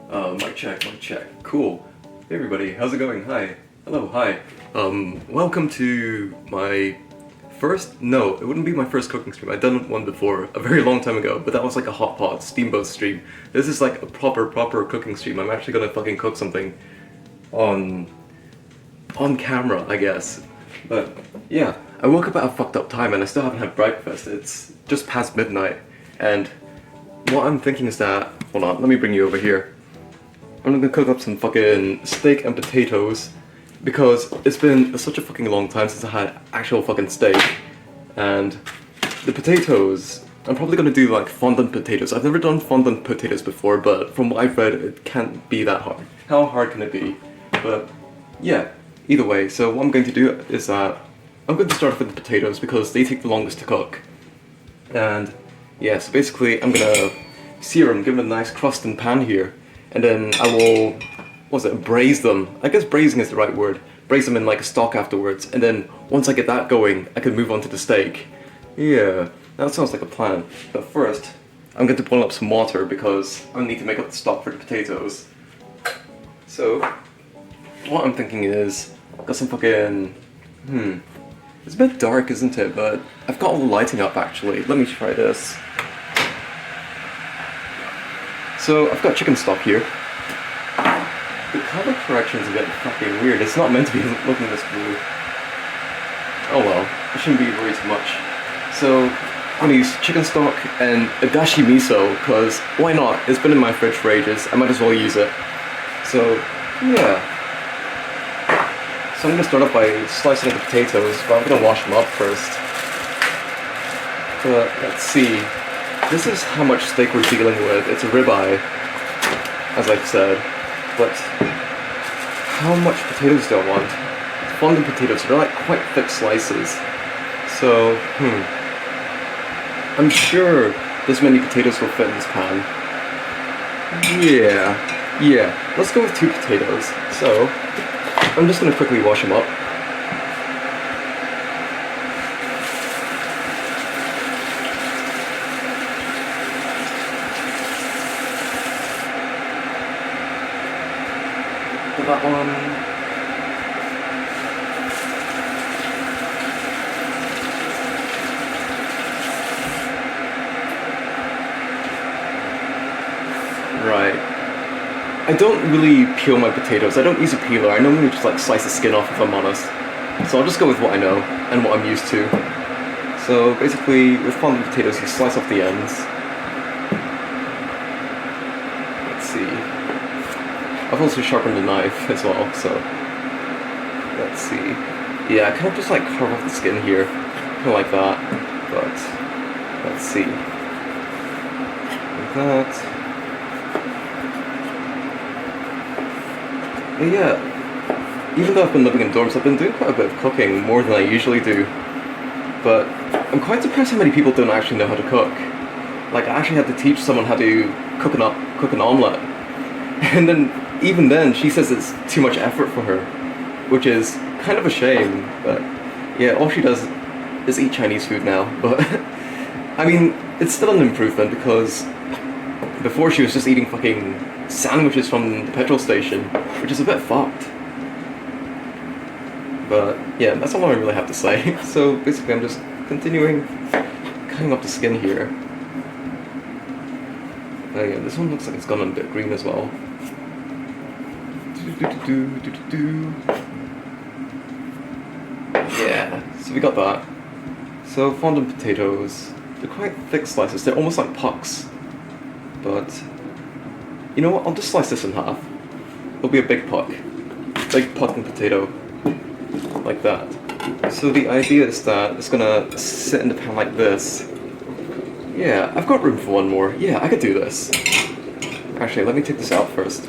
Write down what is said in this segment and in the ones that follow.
Mic check, mic check. Cool. Hey everybody, how's it going? Hi. Hello, hi. Welcome to my no, it wouldn't be my first cooking stream. I'd done one before, a very long time ago, but that was like a hot pot, steamboat stream. This is like a proper cooking stream. I'm actually gonna fucking cook something on camera, I guess. But yeah, I woke up at a fucked up time and I still haven't had breakfast. It's just past midnight, and what I'm thinking is that, hold on, let me bring you over here. I'm gonna cook up some fucking steak and potatoes because it's been such a fucking long time since I had actual fucking steak. And the potatoes, I'm probably gonna do like fondant potatoes. I've never done fondant potatoes before, but from what I've read, it can't be that hard. How hard can it be? But yeah, either way, so what I'm going to do is that I'm going to start off with the potatoes because they take the longest to cook. And yeah, so basically I'm gonna sear them, give them a nice crust and pan here. And then I will, braise them. I guess braising is the right word. Braise them in like a stock afterwards. And then once I get that going, I can move on to the steak. Yeah, that sounds like a plan. But first, I'm going to boil up some water because I need to make up the stock for the potatoes. So, what I'm thinking is, I've got some fucking, it's a bit dark, isn't it? But I've got all the lighting up actually. Let me try this. So I've got chicken stock here. The color correction is a bit fucking weird. It's not meant to be looking this blue. Oh well, it shouldn't be worried too much. So I'm gonna use chicken stock and a dashi miso, because why not? It's been in my fridge for ages. I might as well use it. So yeah. So I'm gonna start off by slicing up the potatoes, but I'm gonna wash them up first. But let's see. This is how much steak we're dealing with. It's a ribeye, as I've said. But how much potatoes do I want? Fondant potatoes, they're like quite thick slices. So, I'm sure this many potatoes will fit in this pan. Yeah. Let's go with 2 potatoes. So, I'm just gonna quickly wash them up. That one. Right. I don't really peel my potatoes. I don't use a peeler. I normally just like slice the skin off if I'm honest. So I'll just go with what I know and what I'm used to. So basically, with fondant potatoes, you slice off the ends. Let's see. I've also sharpened the knife as well, so let's see. Yeah, I kind of just like carve off the skin here, kind of like that, but let's see. Like that. But yeah, even though I've been living in dorms, I've been doing quite a bit of cooking, more than I usually do. But I'm quite surprised how many people don't actually know how to cook. Like, I actually had to teach someone how to cook an omelette. And then even then, she says it's too much effort for her, which is kind of a shame, but yeah, all she does is eat Chinese food now, but I mean, it's still an improvement because before she was just eating fucking sandwiches from the petrol station, which is a bit fucked. But yeah, that's all I really have to say. So basically I'm just continuing cutting up the skin here. Oh yeah, this one looks like it's gone a bit green as well. Yeah, so we got that. So fondant potatoes, they're quite thick slices, they're almost like pucks. But, you know what, I'll just slice this in half. It'll be a big puck. Big puck and potato. Like that. So the idea is that it's gonna sit in the pan like this. Yeah, I've got room for one more. Yeah, I could do this. Actually, let me take this out first.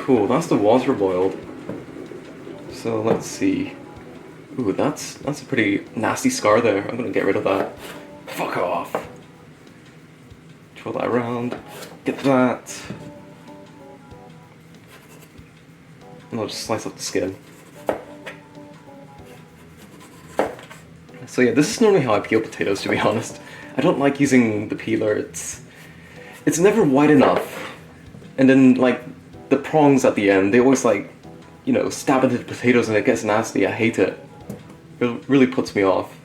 Cool, that's the water boiled. So let's see. Ooh, that's a pretty nasty scar there. I'm gonna get rid of that. Fuck off. Twirl that around. Get that. And I'll just slice up the skin. So yeah, this is normally how I peel potatoes, to be honest. I don't like using the peeler. it's never wide enough. And then, like, the prongs at the end, they always, like, you know, stab into the potatoes and it gets nasty. I hate it. It really puts me off.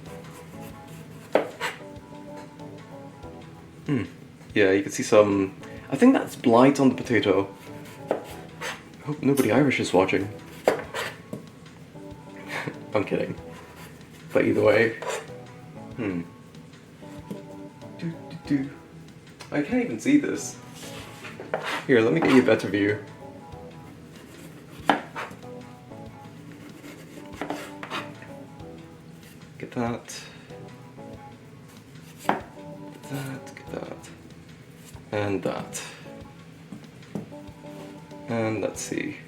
Yeah, you can see some... I think that's blight on the potato. I hope nobody Irish is watching. I'm kidding. But either way... I can't even see this. Here, let me get you a better view. Get that. Get that. And that. And let's see.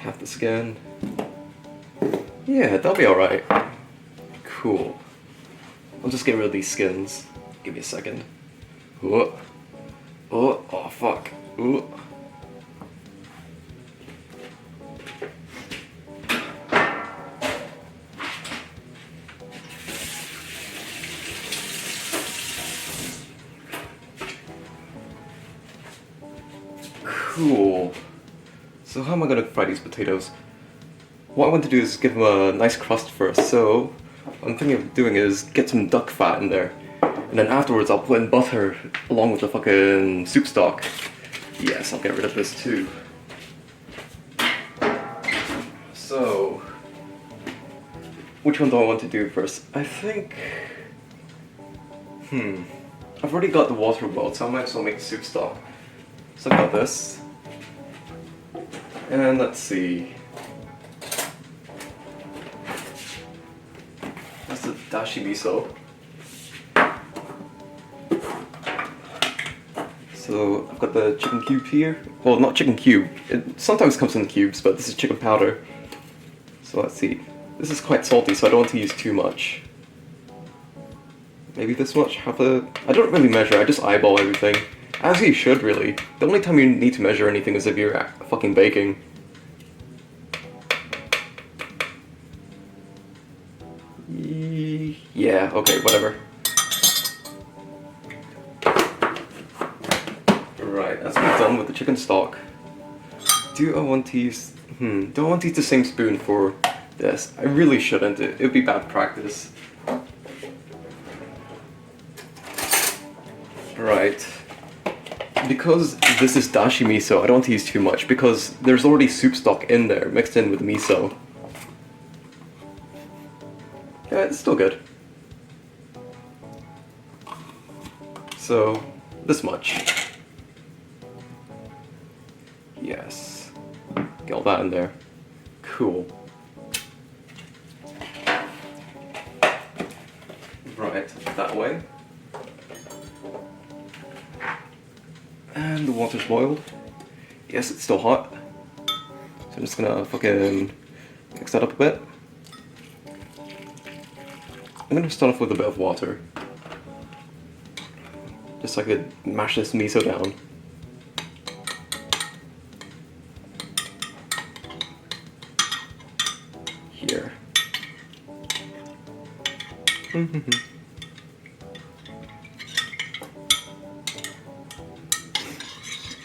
Have this again. Yeah, that'll be alright. Cool. I'll just get rid of these skins. Give me a second. Oh, oh fuck. Ooh. Cool. So how am I gonna fry these potatoes? What I want to do is give them a nice crust first, so what I'm thinking of doing is get some duck fat in there. And then afterwards I'll put in butter along with the fucking soup stock. Yes, I'll get rid of this too. So, which one do I want to do first? I think... I've already got the water boiled, so I might as well make the soup stock. So I've got this. And let's see. That's the dashi miso. So I've got the chicken cube here. Well, not chicken cube. It sometimes comes in cubes, but this is chicken powder. So let's see. This is quite salty, so I don't want to use too much. Maybe this much? I don't really measure, I just eyeball everything. As you should, really. The only time you need to measure anything is if you're fucking baking. Yeah, okay, whatever. Right, that's me done with the chicken stock. Do I want to use... do I want to use the same spoon for this? I really shouldn't. It would be bad practice. Right. Because this is dashi miso, I don't want to use too much because there's already soup stock in there, mixed in with miso. Yeah, it's still good. So, this much. Yes. Get all that in there. Cool. Right, that way. And the water's boiled. Yes, it's still hot. So I'm just gonna fucking mix that up a bit. I'm gonna start off with a bit of water. Just so I could mash this miso down. Here.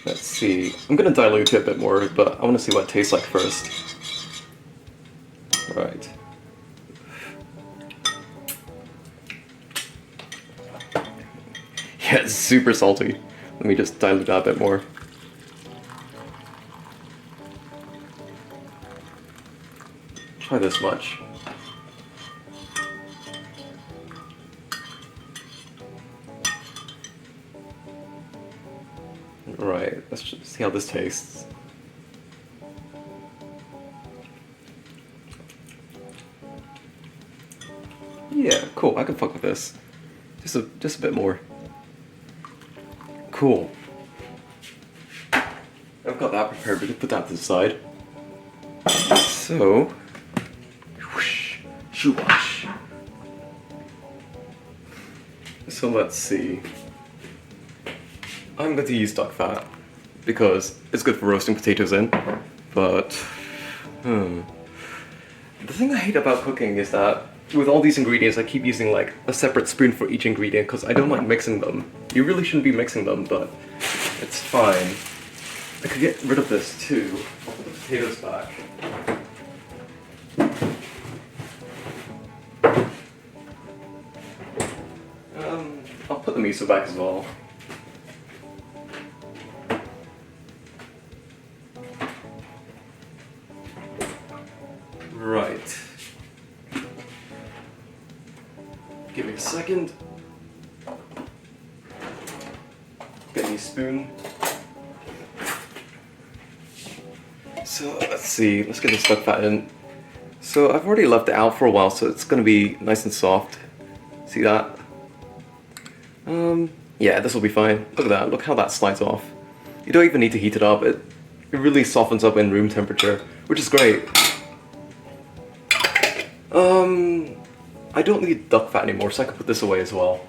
Let's see. I'm gonna dilute it a bit more, but I want to see what it tastes like first. Right. Yeah, it's super salty. Let me just dilute that a bit more. Try this much. Right, let's just see how this tastes. Yeah, cool, I can fuck with this. Just a bit more. Cool. I've got that prepared, we can put that to the side. So, whoosh, shoo-wash. So let's see. I'm going to use duck fat because it's good for roasting potatoes in, but the thing I hate about cooking is that with all these ingredients I keep using like a separate spoon for each ingredient because I don't like mixing them. You really shouldn't be mixing them, but it's fine. I could get rid of this too. I'll put the potatoes back. I'll put the miso back as well. Right. Give me a second. Get me a spoon. So let's see, let's get this duck fat in. So I've already left it out for a while, so it's gonna be nice and soft. See that? Yeah, this will be fine. Look at that, look how that slides off. You don't even need to heat it up, it really softens up in room temperature, which is great. I don't need duck fat anymore, so I can put this away as well.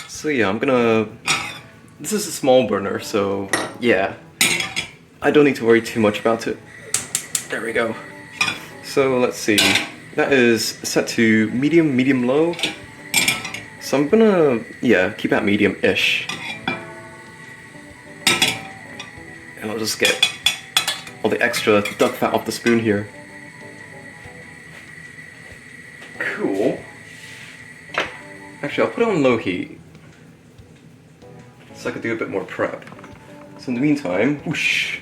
So yeah, this is a small burner, so yeah, I don't need to worry too much about it. There we go. So let's see, that is set to medium, medium-low. So I'm gonna, yeah, keep at medium-ish. And I'll just get all the extra duck fat off the spoon here. Cool. Actually, I'll put it on low heat, so I could do a bit more prep. So in the meantime, whoosh,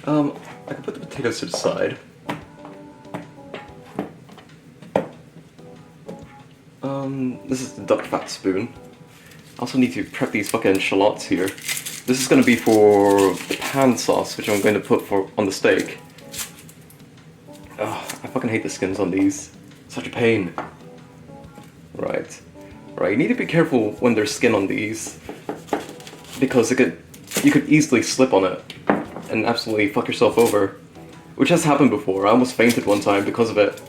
I can put the potatoes to the side. This is the duck fat spoon. I also need to prep these fucking shallots here. This is going to be for the pan sauce, which I'm going to put on the steak. Ugh, I fucking hate the skins on these. Such a pain. Right. Right, you need to be careful when there's skin on these, because you could easily slip on it and absolutely fuck yourself over. Which has happened before. I almost fainted one time because of it.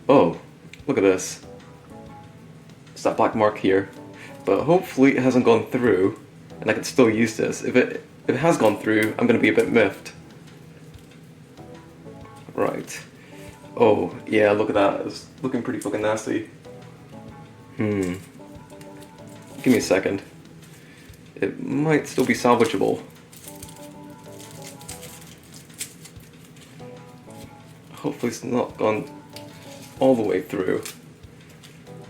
Oh, look at this. It's that black mark here. But hopefully it hasn't gone through, and I can still use this. If it has gone through, I'm gonna be a bit miffed. Right. Oh, yeah, look at that. It's looking pretty fucking nasty. Give me a second. It might still be salvageable. Hopefully it's not gone all the way through.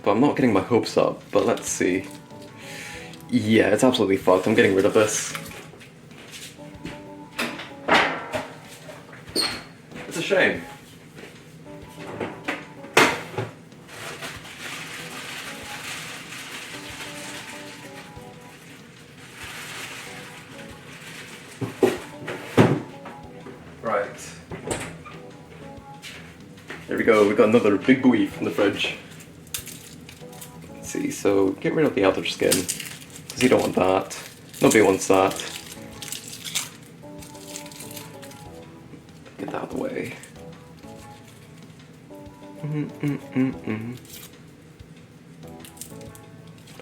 But I'm not getting my hopes up, but let's see. Yeah, it's absolutely fucked. I'm getting rid of this. It's a shame. Right. There we go, we got another big boy from the fridge. Let's see, so get rid of the outer skin, because you don't want that. Nobody wants that. Get that out of the way.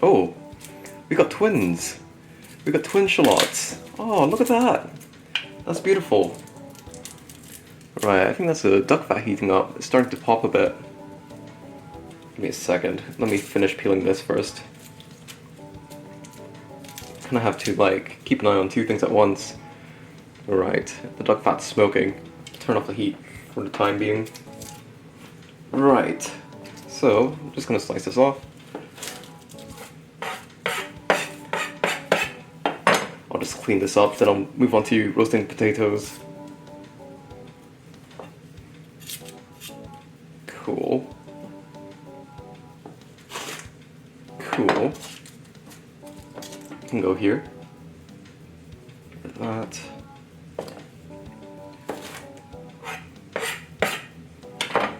Oh, we got twins. We got twin shallots. Oh, look at that. That's beautiful. Right, I think that's a duck fat heating up. It's starting to pop a bit. Give me a second. Let me finish peeling this first. Kind of have to, like, keep an eye on two things at once. Right, the duck fat's smoking. Turn off the heat for the time being. Right, so I'm just gonna slice this off. I'll just clean this up, then I'll move on to roasting potatoes. Cool. Cool. Can go here. That.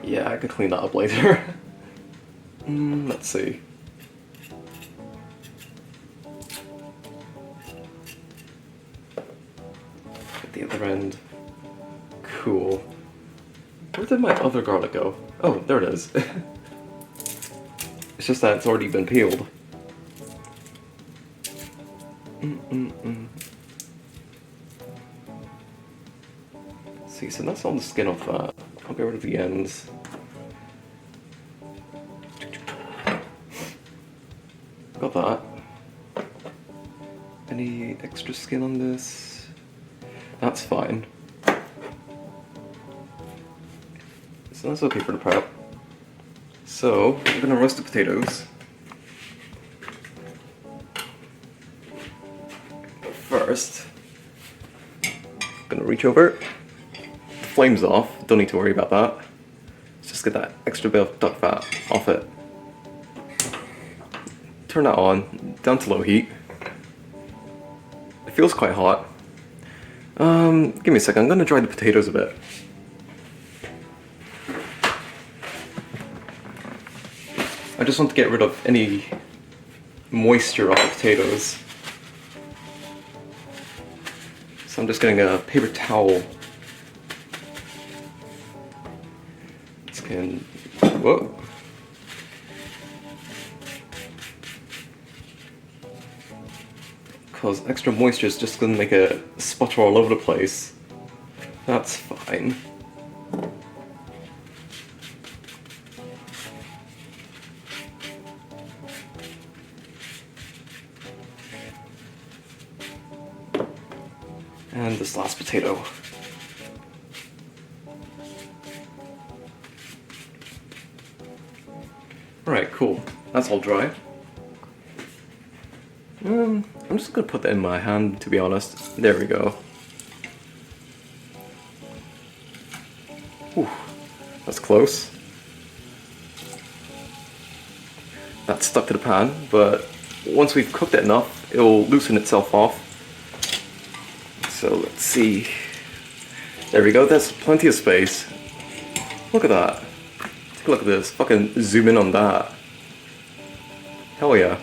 Yeah, I could clean that up later. Let's see. At the other end. Cool. Where did my other garlic go? Oh, there it is. It's just that it's already been peeled. See, so that's all the skin of that. I'll get rid of the ends. about that. Any extra skin on this? That's fine. So that's okay for the prep. So, I'm gonna roast the potatoes. But first, I'm gonna reach over. The flame's off, don't need to worry about that. Let's just get that extra bit of duck fat off it. Turn that on, down to low heat. It feels quite hot. Give me a second, I'm gonna dry the potatoes a bit. I just want to get rid of any moisture on the potatoes. So I'm just getting a paper towel. Whoa. Because extra moisture is just gonna make it sputter all over the place. That's fine. And this last potato. Alright, cool. That's all dry. I'm just gonna put that in my hand, to be honest. There we go. Whew, that's close. That's stuck to the pan, but once we've cooked it enough, it'll loosen itself off. So let's see. There we go, there's plenty of space. Look at that. Take a look at this. Fucking zoom in on that. Hell yeah.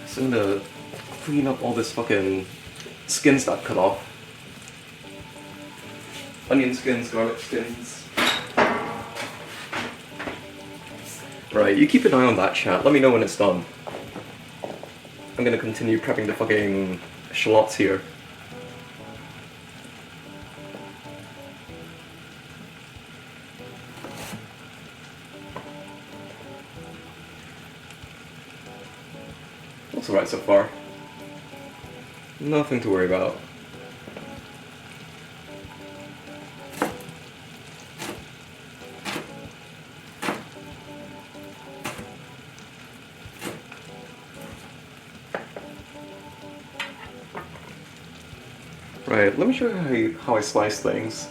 So I'm gonna clean up all this fucking skins that cut off. Onion skins, garlic skins. Right, you keep an eye on that, chat. Let me know when it's done. I'm gonna continue prepping the fucking shallots here. That's alright so far. Nothing to worry about. Right, let me show you how I slice things.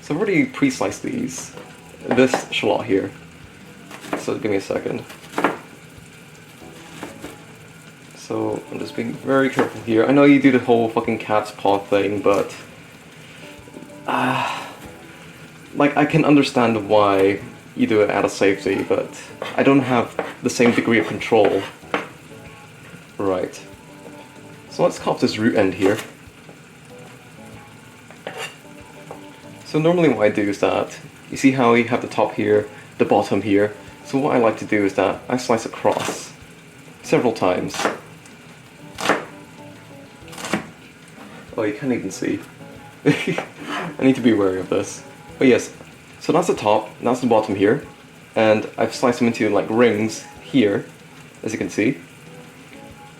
So I've already pre-sliced these. This shallot here. So give me a second. So I'm just being very careful here. I know you do the whole fucking cat's paw thing, but like I can understand why you do it out of safety, but I don't have the same degree of control. Right. So let's cut off this root end here. So normally what I do is that, you see how you have the top here, the bottom here? So what I like to do is that I slice across several times. Oh, you can't even see. I need to be wary of this. But yes, so that's the top, that's the bottom here. And I've sliced them into like rings here, as you can see.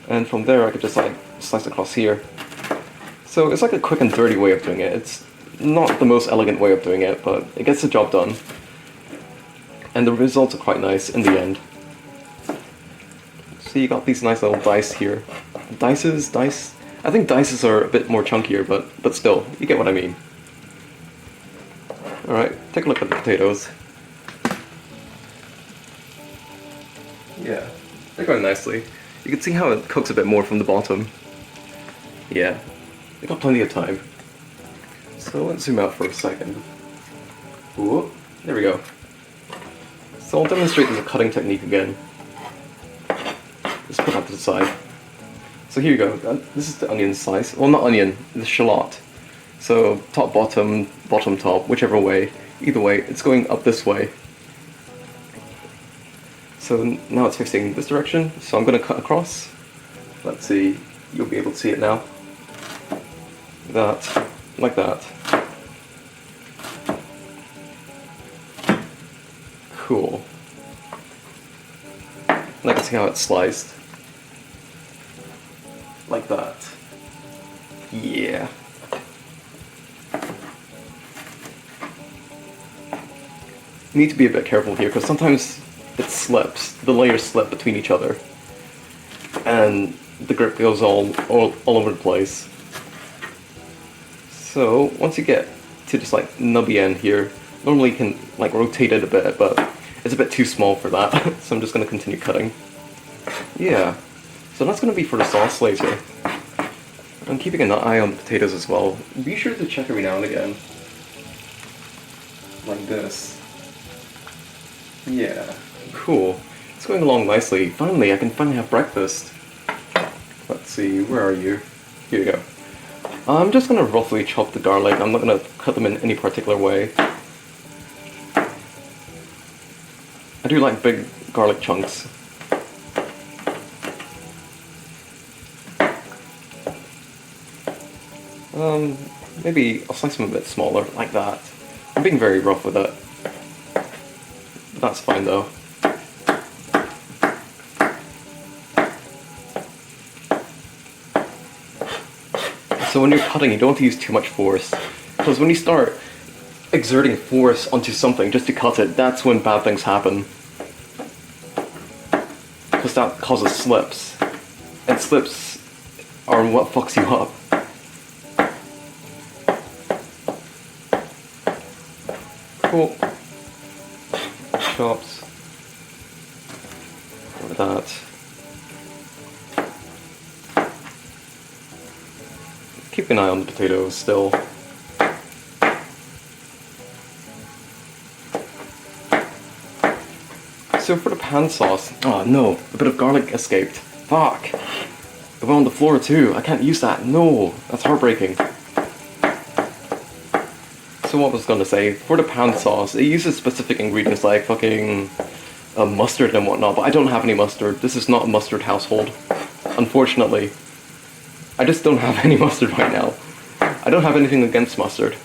And from there I could just like slice across here. So it's like a quick and dirty way of doing it. It's not the most elegant way of doing it, but it gets the job done. And the results are quite nice in the end. So you got these nice little dice here. Dice? I think dices are a bit more chunkier, but still, you get what I mean. Alright, take a look at the potatoes. Yeah, they're going nicely. You can see how it cooks a bit more from the bottom. Yeah, they got plenty of time. So let's zoom out for a second. Ooh, there we go. So I'll demonstrate the cutting technique again. Just put that to the side. So here you go, this is the onion slice. Well, not onion, the shallot. So top, bottom, bottom, top, whichever way. Either way, it's going up this way. So now it's facing this direction, so I'm going to cut across. Let's see, you'll be able to see it now. That, like that. Cool. And I can see how it's sliced. Like that. Yeah. You need to be a bit careful here, because sometimes it slips, the layers slip between each other. And the grip goes all over the place. So, once you get to this like nubby end here, normally you can like rotate it a bit, but it's a bit too small for that, so I'm just going to continue cutting. Yeah, so that's going to be for the sauce later. I'm keeping an eye on potatoes as well. Be sure to check every now and again. Like this. Yeah, cool. It's going along nicely. Finally, I can finally have breakfast. Let's see, where are you? Here you go. I'm just gonna roughly chop the garlic. I'm not gonna cut them in any particular way. I do like big garlic chunks. Maybe I'll slice them a bit smaller, like that. I'm being very rough with it. That's fine though. So when you're cutting, you don't want to use too much force. Because when you start exerting force onto something just to cut it, that's when bad things happen. Because that causes slips. And slips are what fucks you up. Cool. Chops. Like that. Keep an eye on the potatoes still. So for the pan sauce, oh no, a bit of garlic escaped. Fuck. It went on the floor too. I can't use that. No, that's heartbreaking. So what was I gonna say, for the pan sauce, it uses specific ingredients like fucking mustard and whatnot, but I don't have any mustard. This is not a mustard household, unfortunately. I just don't have any mustard right now. I don't have anything against mustard.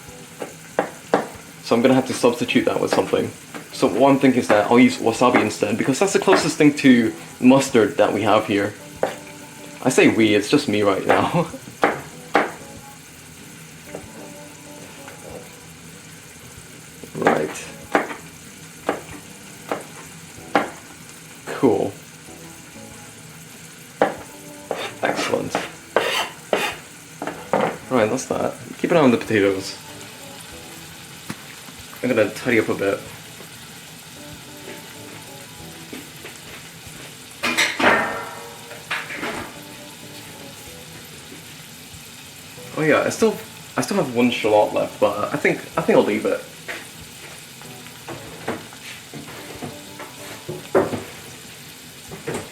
So I'm gonna have to substitute that with something. So what I'm thinking is that I'll use wasabi instead, because that's the closest thing to mustard that we have here. I say we, it's just me right now. Right. Cool. Excellent. Right, that's that. Keep an eye on the potatoes. I'm gonna tidy up a bit. Oh yeah, I still have one shallot left, but I think I'll leave it.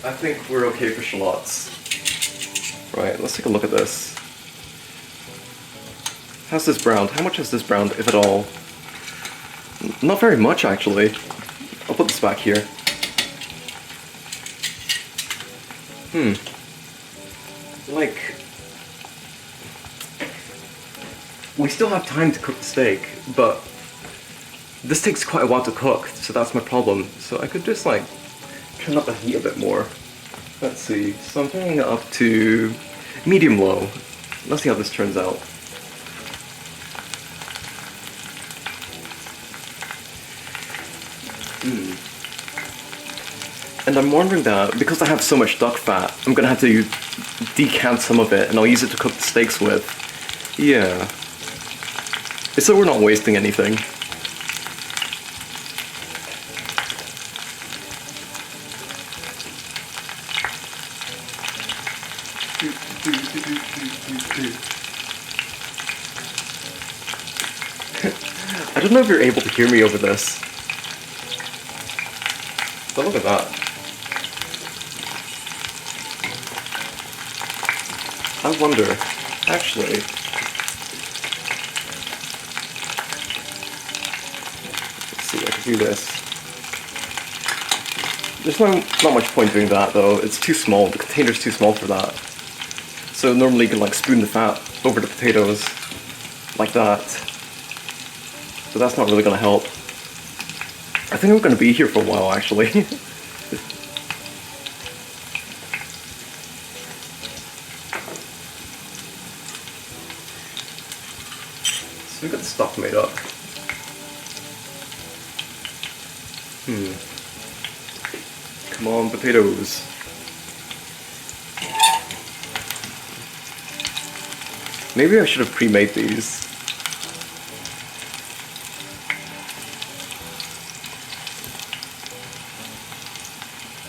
I think we're okay for shallots. Right, let's take a look at this. How's this browned? How much has this browned, if at all? Not very much, actually. I'll put this back here. Like... we still have time to cook the steak, but this takes quite a while to cook, so that's my problem. So I could just, like, turn up the heat a bit more. Let's see, so I'm turning it up to medium-low. Let's see how this turns out. And I'm wondering that, because I have so much duck fat, I'm gonna have to decant some of it, and I'll use it to cook the steaks with. Yeah. So we're not wasting anything. I don't know if you're able to hear me over this. But look at that. I wonder, actually... let's see, I can do this. There's not much point doing that though, it's too small, the container's too small for that. So normally you can like spoon the fat over the potatoes, like that. So that's not really gonna help. I think we're gonna be here for a while actually. we got the stock made up. Come on, potatoes. Maybe I should have pre-made these.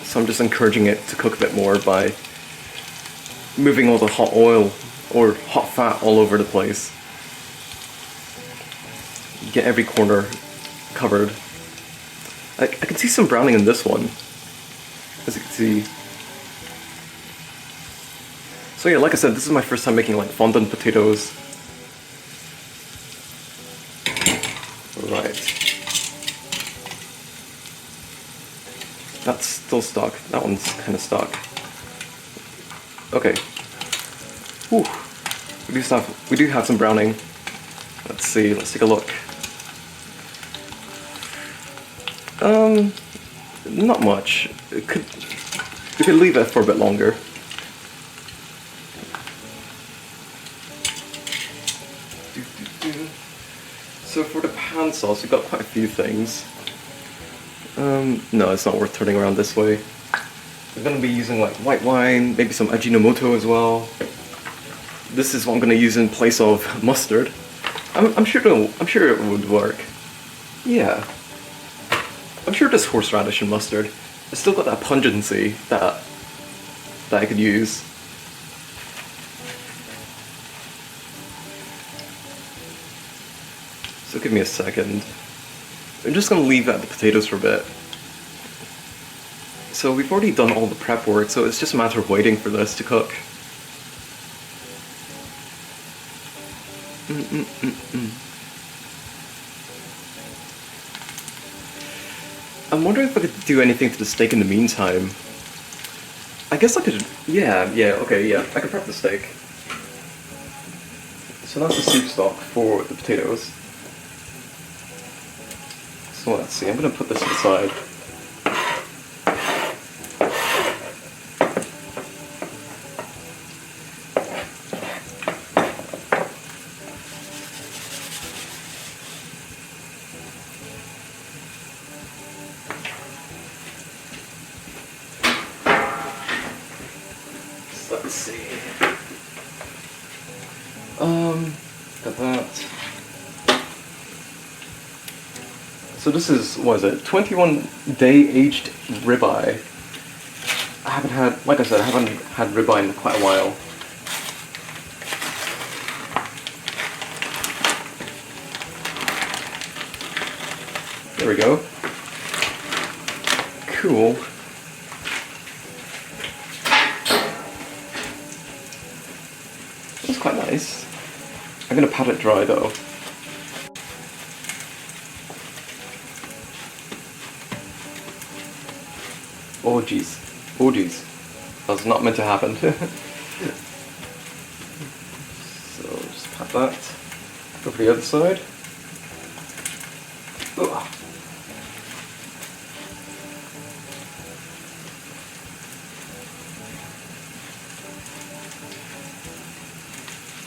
So I'm just encouraging it to cook a bit more by moving all the hot oil or hot fat all over the place. Get every corner covered. I can see some browning in this one, as you can see. So yeah, like I said, this is my first time making like fondant potatoes. Right. That's still stuck. That one's kind of stuck. Okay. Whew. We do have some browning. Let's see. Let's take a look. Not much. We could leave it for a bit longer. So for the pan sauce, we've got quite a few things. No, it's not worth turning around this way. We're gonna be using like white wine, maybe some Ajinomoto as well. This is what I'm gonna use in place of mustard. I'm sure it would work. Yeah. I'm sure this horseradish and mustard. It's still got that pungency that I could use. So give me a second. I'm just gonna leave out the potatoes for a bit. So we've already done all the prep work, so it's just a matter of waiting for this to cook. I'm wondering if I could do anything to the steak in the meantime. I guess I could, okay, I could prep the steak. So that's the soup stock for the potatoes. So let's see, I'm gonna put this inside. So let's see. Got that. So this is, what is it, 21-day aged ribeye. I haven't had, like I said, I haven't had ribeye in quite a while. There we go. Cool. That's quite nice. I'm gonna pat it dry though. Oh jeez. Oh jeez. That's not meant to happen. So just pat that. Go for the other side. Ugh.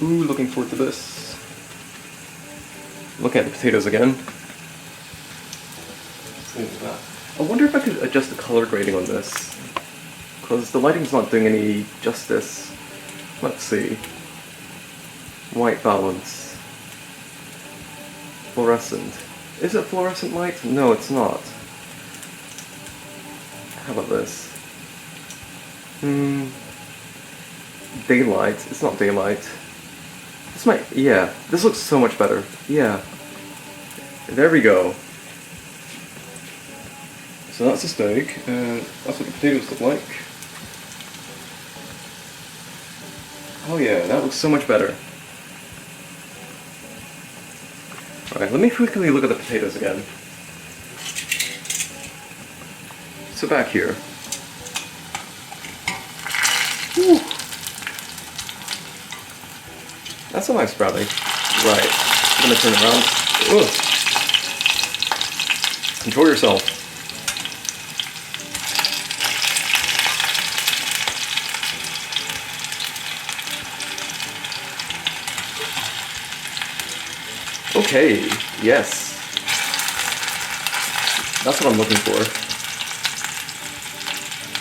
Ooh, looking forward to this. Looking at the potatoes again. I wonder if I could adjust the color grading on this, because the lighting's not doing any justice. Let's see. White balance. Fluorescent. Is it fluorescent light? No, it's not. How about this? Daylight. It's not daylight. This might, yeah, this looks so much better. Yeah. There we go. So that's the steak, and that's what the potatoes look like. Oh yeah, that looks so much better. Alright, let me quickly look at the potatoes again. So back here. Whew. That's a nice brownie. Right, I'm gonna turn it around. Ugh. Control yourself. Okay, yes. That's what I'm looking for.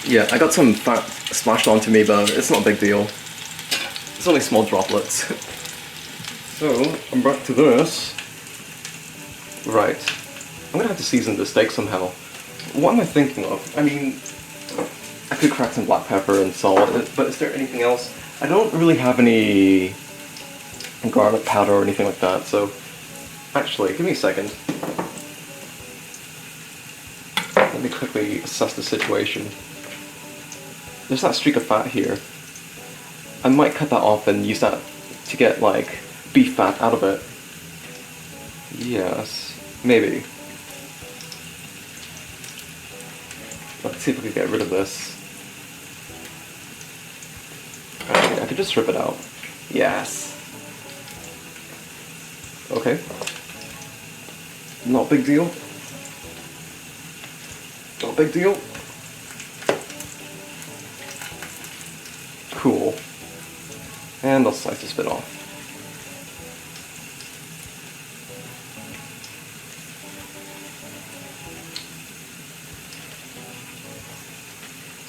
Yeah, I got some fat splashed onto me, but it's not a big deal. It's only small droplets. So, I'm back to this. Right. I'm gonna have to season the steak somehow. What am I thinking of? I mean, I could crack some black pepper and salt, but is there anything else? I don't really have any garlic powder or anything like that, so... Actually, give me a second. Let me quickly assess the situation. There's that streak of fat here. I might cut that off and use that to get, like, beef fat out of it. Yes, maybe. Let's see if we can get rid of this. Actually, I could just strip it out. Yes. Okay. Not a big deal. Not a big deal. Cool. And I'll slice this bit off.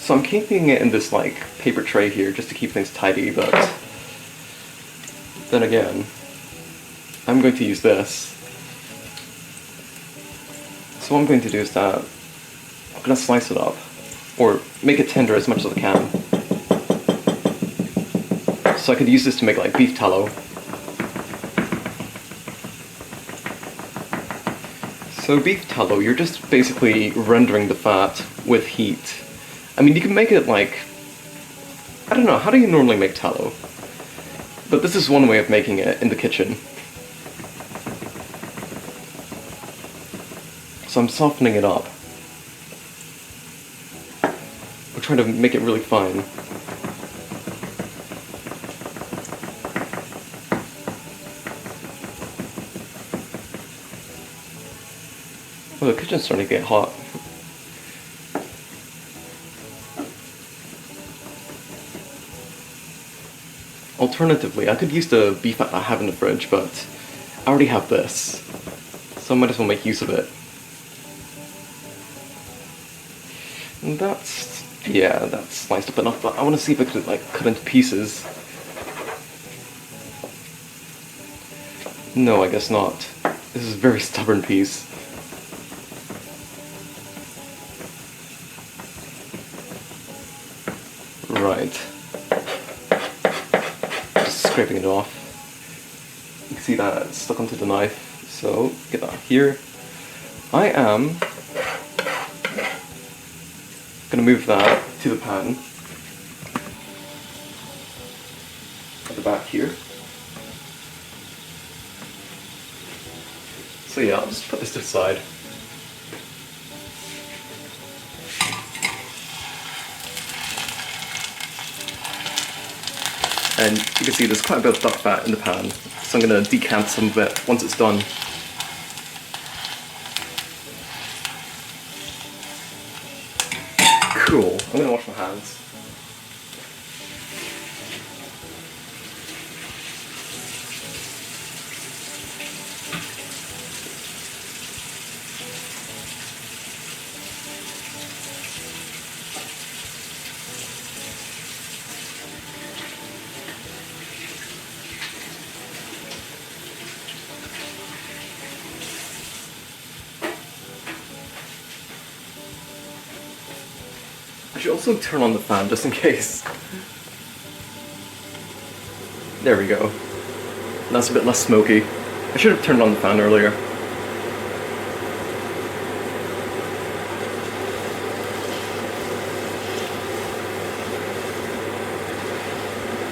So I'm keeping it in this like paper tray here just to keep things tidy, but then again, I'm going to use this. So what I'm going to do is that I'm going to slice it up, or make it tender as much as I can. So I could use this to make like beef tallow. So beef tallow, you're just basically rendering the fat with heat. I mean, you can make it like, I don't know, how do you normally make tallow? But this is one way of making it in the kitchen. So I'm softening it up. We're trying to make it really fine. Well, the kitchen's starting to get hot. Alternatively, I could use the beef fat I have in the fridge, but I already have this, so I might as well make use of it. And that's sliced up enough, but I want to see if I could like cut into pieces. No, I guess not. This is a very stubborn piece. Right. Scraping it off. You can see that it's stuck onto the knife, so get that here. I am gonna move that to the pan at the back here. So yeah, I'll just put this to the side. And you can see there's quite a bit of duck fat in the pan, so I'm going to decant some of it once it's done. Cool, I'm going to wash my hands. I should also turn on the fan just in case. There we go. That's a bit less smoky. I should have turned on the fan earlier.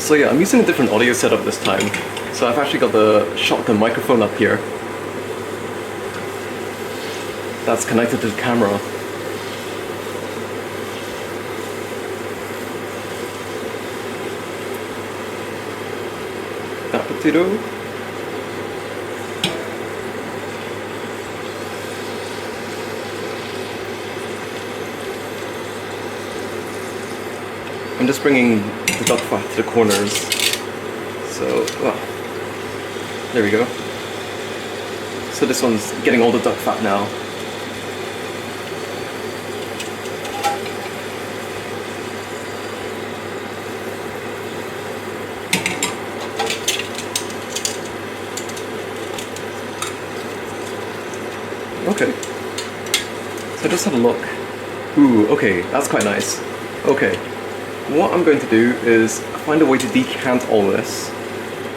So yeah, I'm using a different audio setup this time. So I've actually got the shotgun microphone up here. That's connected to the camera. That potato. I'm just bringing the duck fat to the corners. So, well, there we go. So this one's getting all the duck fat now. Okay. So just had a look. Ooh, okay, that's quite nice. Okay. What I'm going to do is find a way to decant all this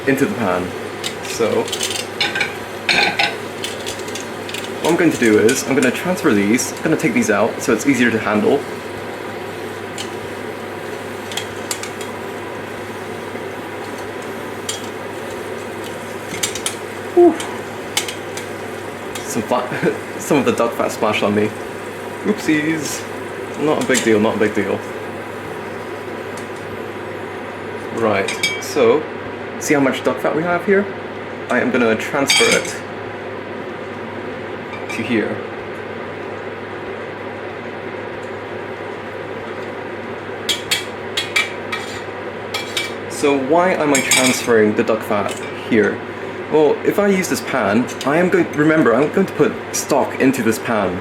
into the pan. So what I'm going to do is I'm going to transfer these. I'm going to take these out so it's easier to handle. Whew. Some of the duck fat splashed on me. Oopsies. Not a big deal, not a big deal. Right, so, see how much duck fat we have here? I am gonna transfer it to here. So why am I transferring the duck fat here? Well, if I use this pan, I'm going to put stock into this pan.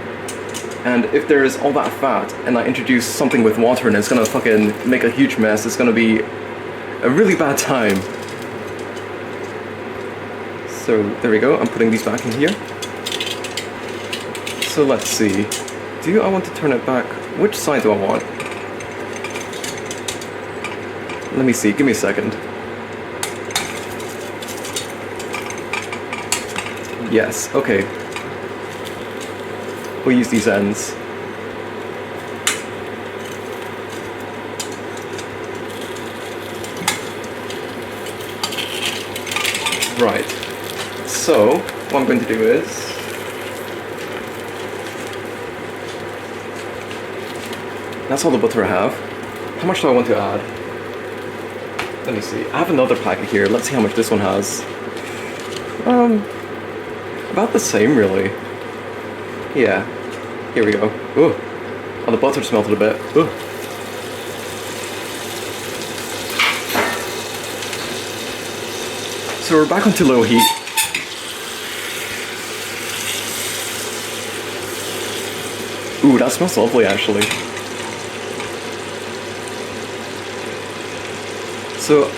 And if there is all that fat, and I introduce something with water and it's gonna fucking make a huge mess, it's gonna be a really bad time. So there we go, I'm putting these back in here. So let's see, I want to turn it back? Which side do I want? Let me see, give me a second. Yes, okay. We'll use these ends. Right. So, what I'm going to do is... That's all the butter I have. How much do I want to add? Let me see. I have another packet here. Let's see how much this one has. About the same, really. Yeah. Here we go. Ooh. Oh, the butter's melted a bit. Ooh. So we're back onto low heat. Ooh, that smells lovely, actually. So,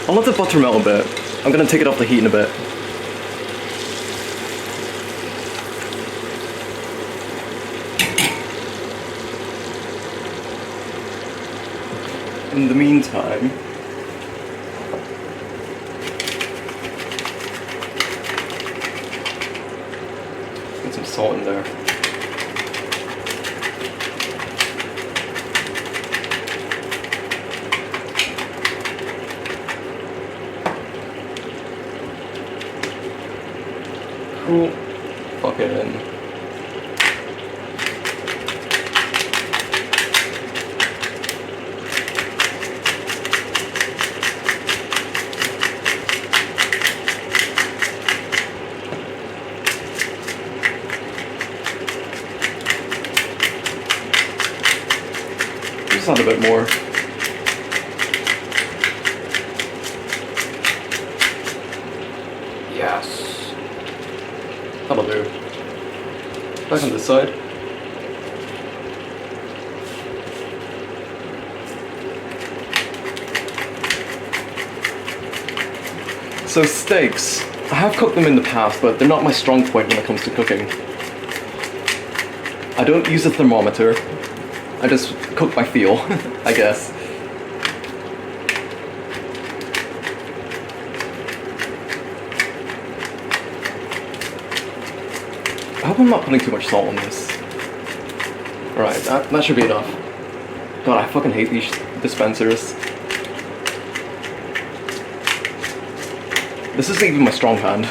I'll let the butter melt a bit. I'm gonna take it off the heat in a bit. In the meantime, put some salt in there. Cool. Fucking. Just add a bit more. Yes. That'll do. Back on this side. So steaks. I have cooked them in the past, but they're not my strong point when it comes to cooking. I don't use a thermometer. I just cook by feel, I guess. I hope I'm not putting too much salt on this. Alright, that should be enough. God, I fucking hate these dispensers. This isn't even my strong hand.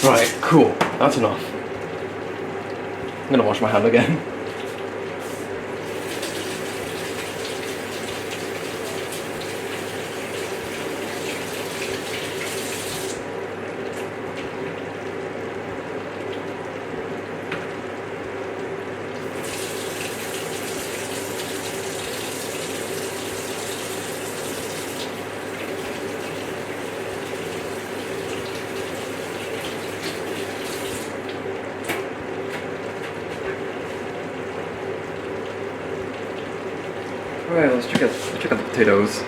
Right, cool. That's enough. I'm gonna wash my hand again. Alright, let's check out the potatoes.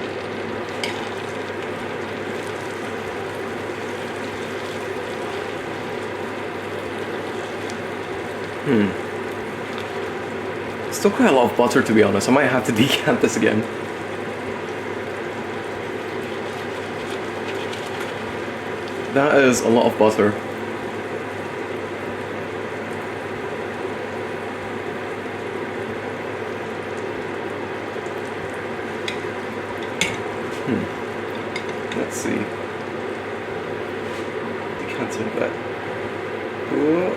Still quite a lot of butter, to be honest. I might have to decant this again. That is a lot of butter. Let's see. Decant it a bit. Ooh.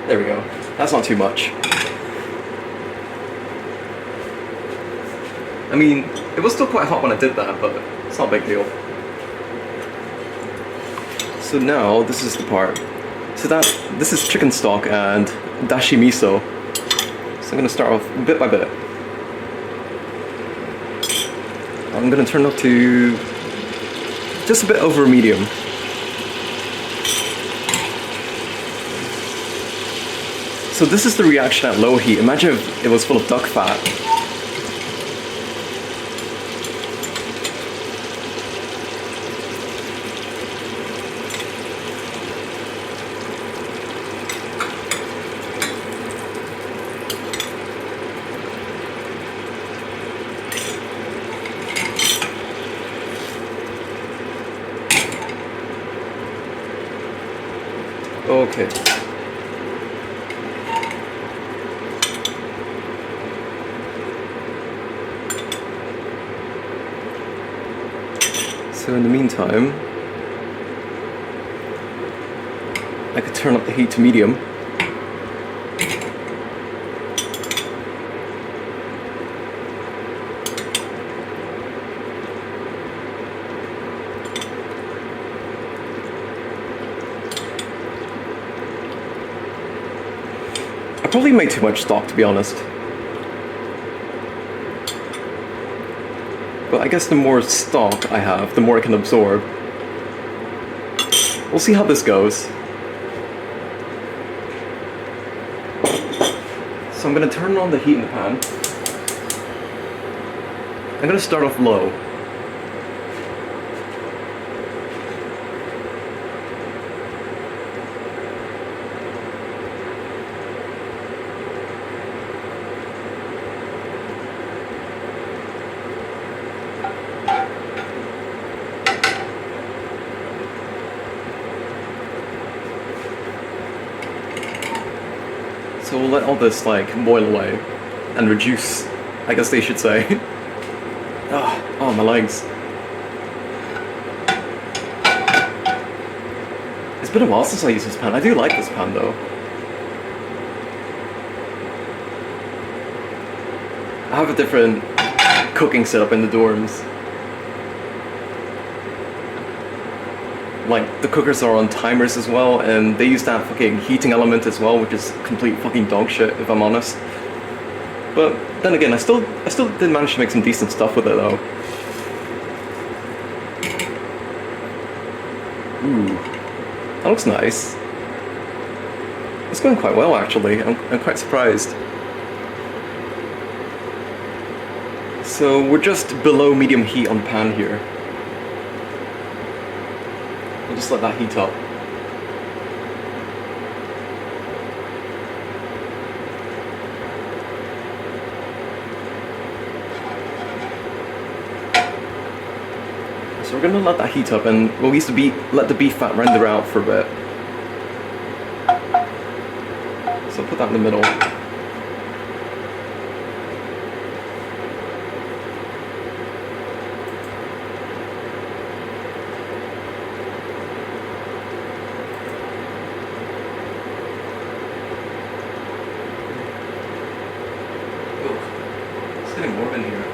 There we go. That's not too much. I mean, it was still quite hot when I did that, but it's not a big deal. So now, this is the part. So this is chicken stock and dashi miso. So I'm gonna start off bit by bit. I'm gonna turn up to just a bit over medium. So this is the reaction at low heat. Imagine if it was full of duck fat. Okay. So in the meantime, I could turn up the heat to medium. I probably made too much stock, to be honest. But I guess the more stock I have, the more I can absorb. We'll see how this goes. So I'm gonna turn on the heat in the pan. I'm gonna start off low. So we'll let all this like boil away and reduce, I guess they should say. Oh, my legs. It's been a while since I used this pan. I do like this pan though. I have a different cooking setup in the dorms. Like, the cookers are on timers as well, and they use that fucking heating element as well, which is complete fucking dog shit, if I'm honest. But then again, I still did manage to make some decent stuff with it though. Ooh, that looks nice. It's going quite well actually. I'm quite surprised. So we're just below medium heat on the pan here. We'll just let that heat up. So we're gonna let that heat up, and we'll let the beef fat render out for a bit. So I'll put that in the middle. It's getting warm in here.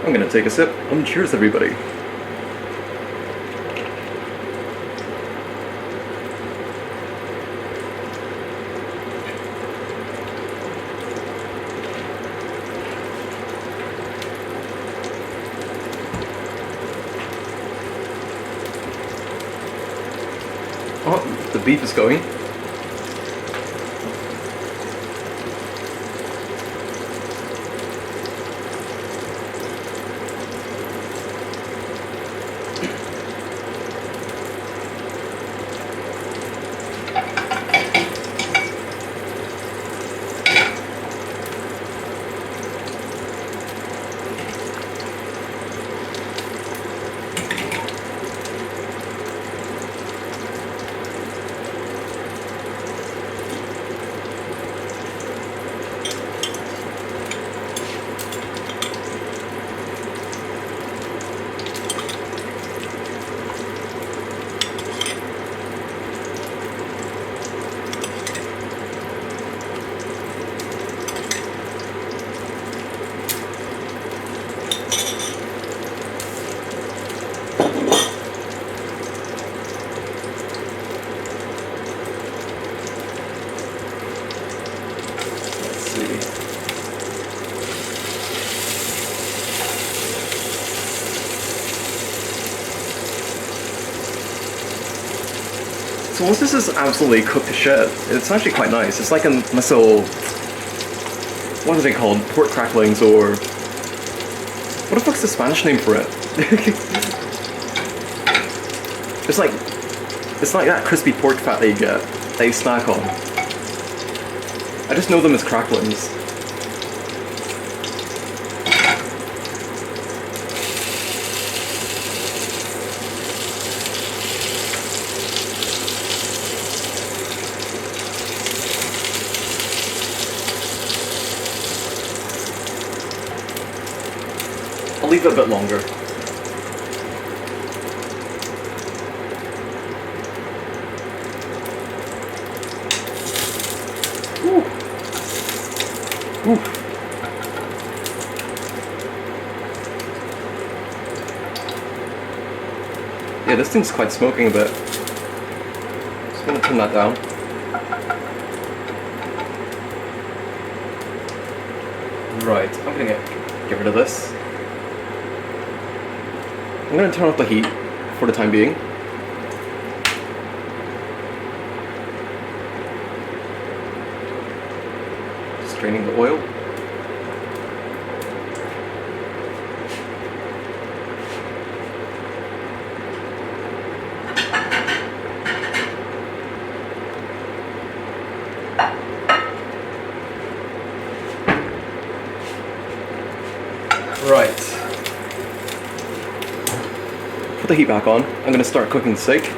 I'm gonna take a sip. Cheers, everybody. beef is going. So once this is absolutely cooked to shit, it's actually quite nice. It's like a nice little, what are they called? Pork cracklings, or what the fuck's the Spanish name for it? it's like that crispy pork fat that you get, that you snack on. I just know them as cracklings. I'll leave it a bit longer. Ooh. Ooh. Yeah, this thing's quite smoking a bit. Just gonna turn that down. Right, I'm gonna get rid of this. I'm going to turn off the heat for the time being. Just draining the oil. Right. Put the heat back on. I'm going to start cooking the steak.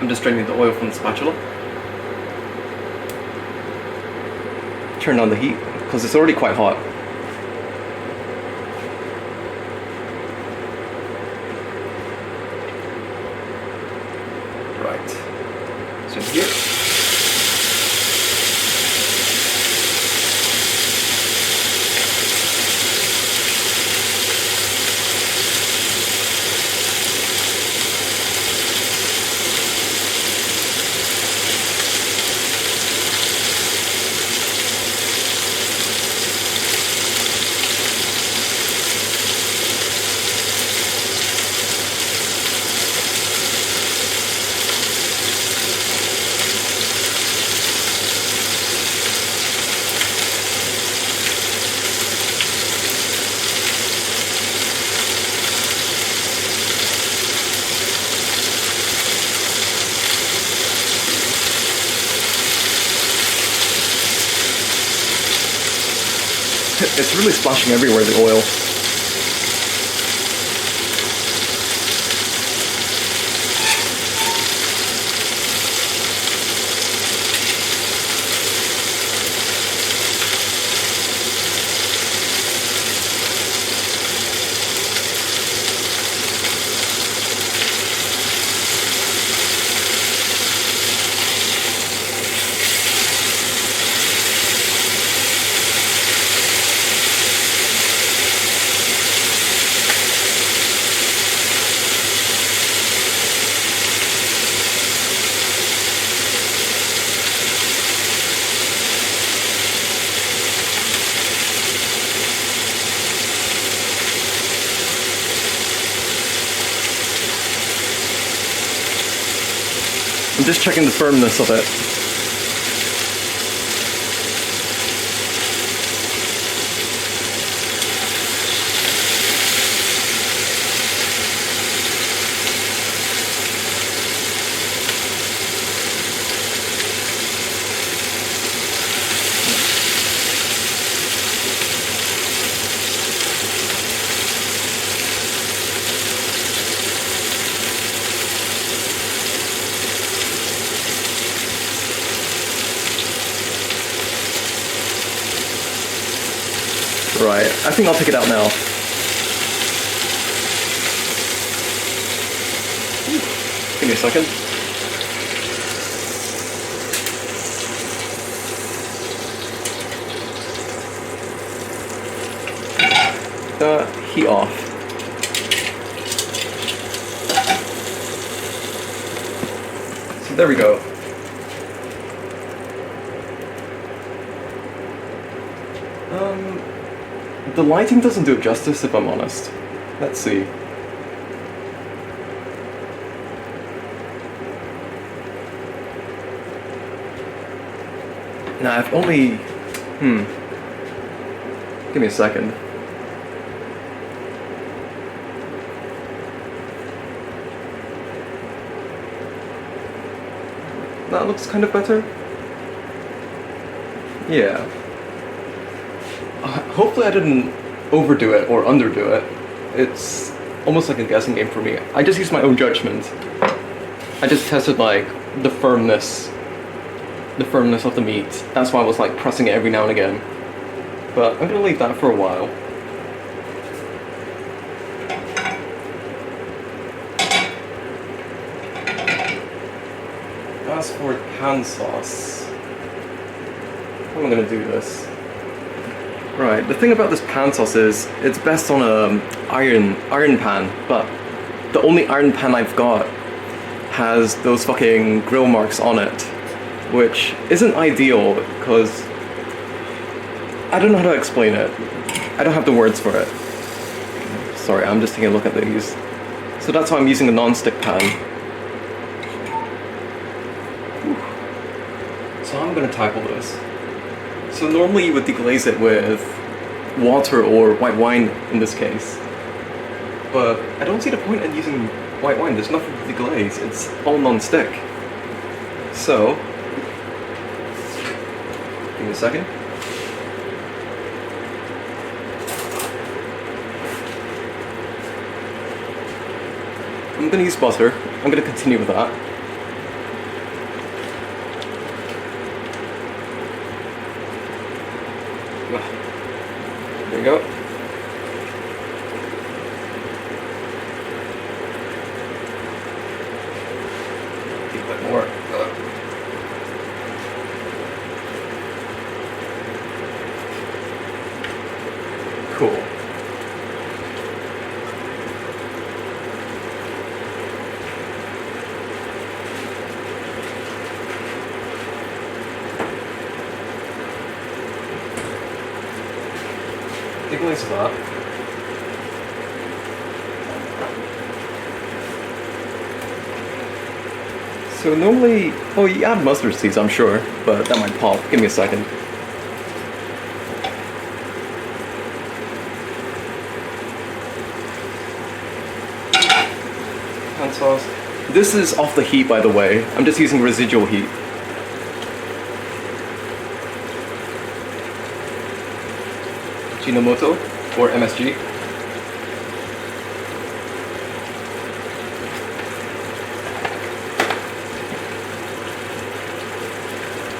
I'm just draining the oil from the spatula. Turn on the heat because it's already quite hot. Right. So here. It's really splashing everywhere, the oil. I'm just checking the firmness of it. Right, I think I'll take it out now. Give me a second. Heat off. So there we go. The lighting doesn't do it justice, if I'm honest. Let's see. Nah, I've only... Give me a second. That looks kind of better. Yeah. Hopefully I didn't overdo it or underdo it. It's almost like a guessing game for me. I just used my own judgment. I just tested like the firmness of the meat. That's why I was like pressing it every now and again. But I'm gonna leave that for a while. As for pan sauce, how am I gonna do this? Right, the thing about this pan sauce is it's best on a iron pan, but the only iron pan I've got has those fucking grill marks on it, which isn't ideal because I don't know how to explain it. I don't have the words for it. Sorry, I'm just taking a look at these. So that's why I'm using a non-stick pan. So I'm gonna tackle this. So normally you would deglaze it with water or white wine in this case. But I don't see the point in using white wine, there's nothing to deglaze, it's all non-stick. So, give me a second. I'm gonna use butter, I'm gonna continue with that. There you go. Keep a bit more. Cool. Deglaze that. So normally, oh, you add mustard seeds, I'm sure, but that might pop. Give me a second. Pan sauce. This is off the heat, by the way. I'm just using residual heat. Ajinomoto, or MSG.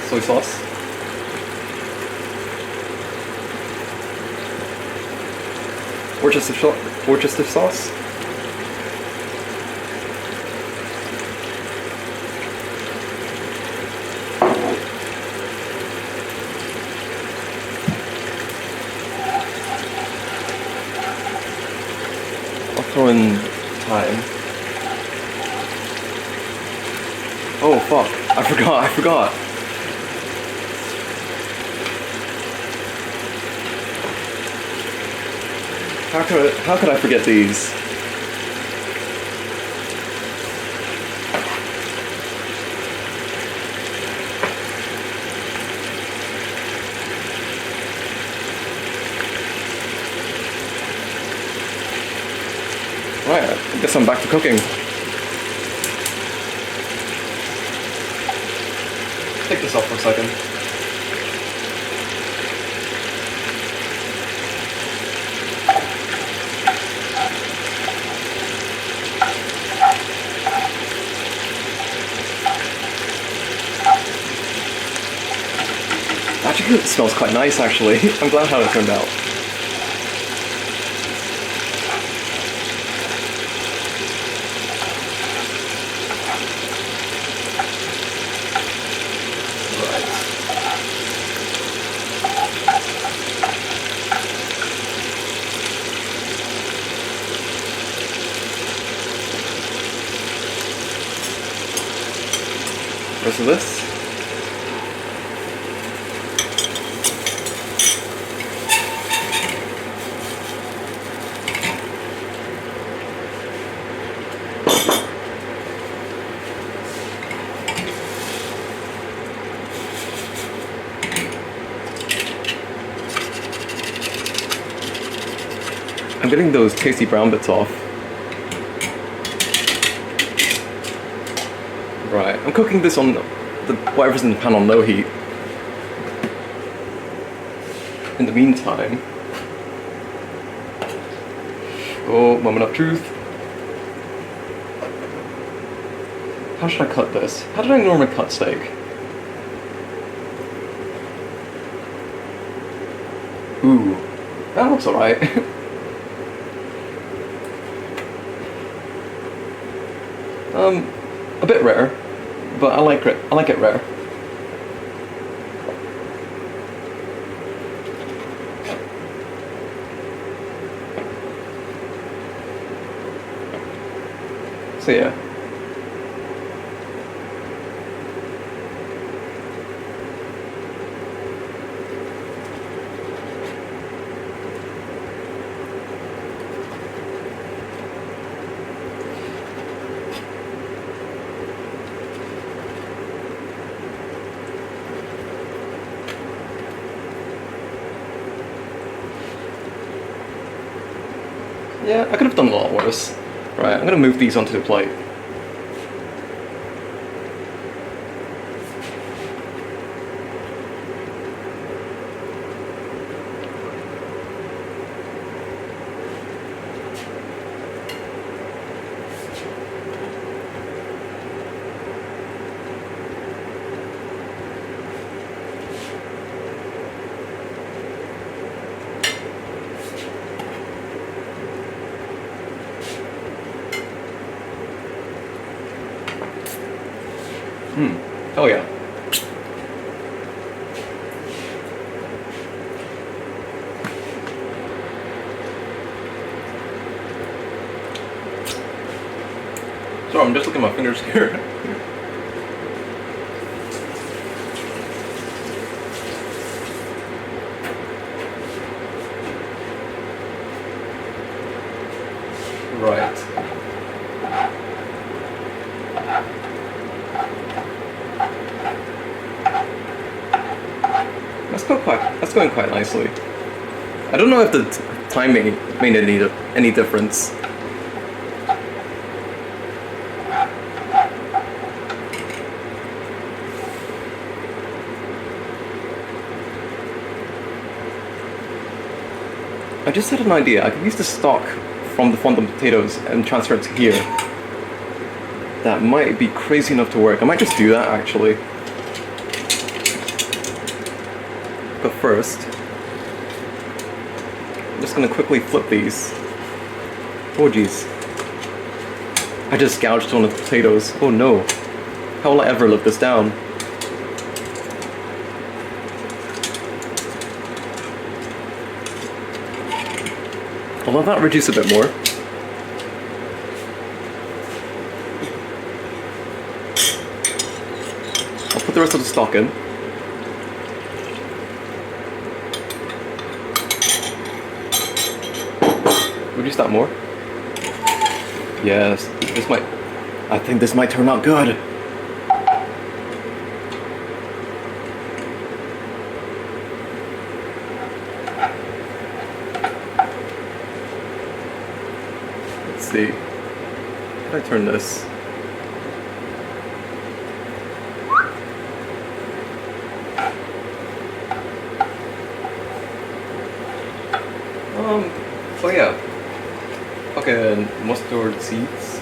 Soy sauce. Worcestershire sauce. Throw in thyme. Oh fuck, I forgot. How could I forget these? Guess I'm back to cooking. Take this off for a second. Actually, it smells quite nice, actually. I'm glad how it turned out. Rest of this. I'm getting those tasty brown bits off. Right, I'm cooking this on whatever's in the pan on low heat. In the meantime... Oh, moment of truth. How should I cut this? How did I normally cut steak? Ooh, that looks alright. A bit rare, but I like it rare. So yeah. Yeah, I could have done a lot worse. Right, I'm gonna move these onto the plate. Oh yeah. Sorry, I'm just looking at my fingers here. Right. That's going quite nicely. I don't know if the timing made any difference. I just had an idea. I could use the stock from the fondant potatoes and transfer it to here. That might be crazy enough to work. I might just do that actually. But first, I'm just gonna quickly flip these. Oh geez. I just gouged one of the potatoes. Oh no. How will I ever live this down? I'll let that reduce a bit more. I'll put the rest of the stock in. Reduce that more. Yes, I think this might turn out good. Let's see. How do I turn this? Oh yeah. Okay, mustard seeds.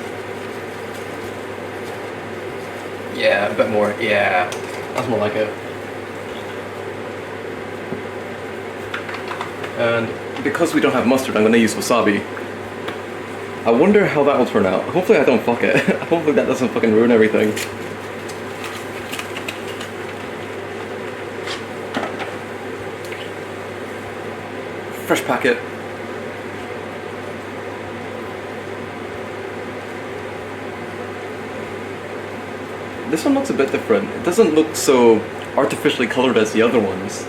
Yeah, a bit more. Yeah, that's more like it. And because we don't have mustard, I'm gonna use wasabi. I wonder how that will turn out. Hopefully I don't fuck it. Hopefully that doesn't fucking ruin everything. Fresh packet. This one looks a bit different. It doesn't look so artificially colored as the other ones.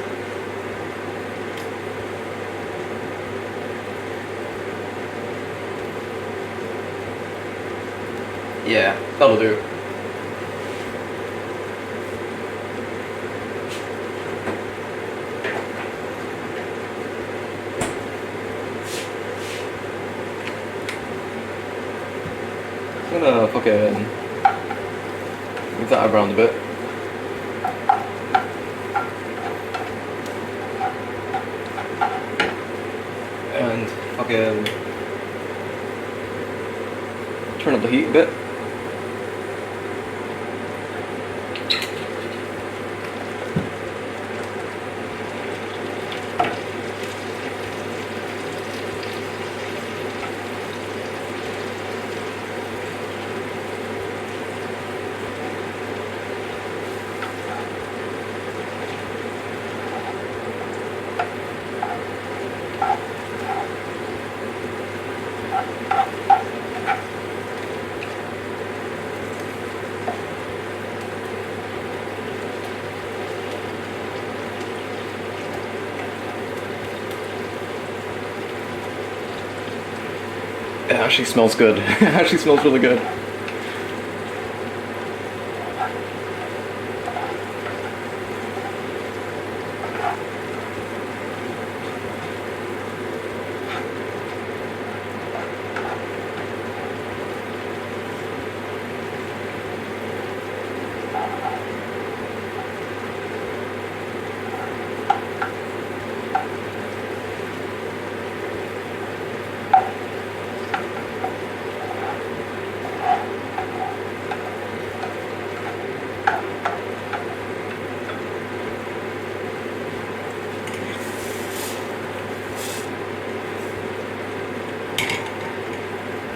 Yeah, that'll do. I'm gonna fucking move that around a bit. And fucking turn up the heat a bit. It actually smells good. It actually smells really good.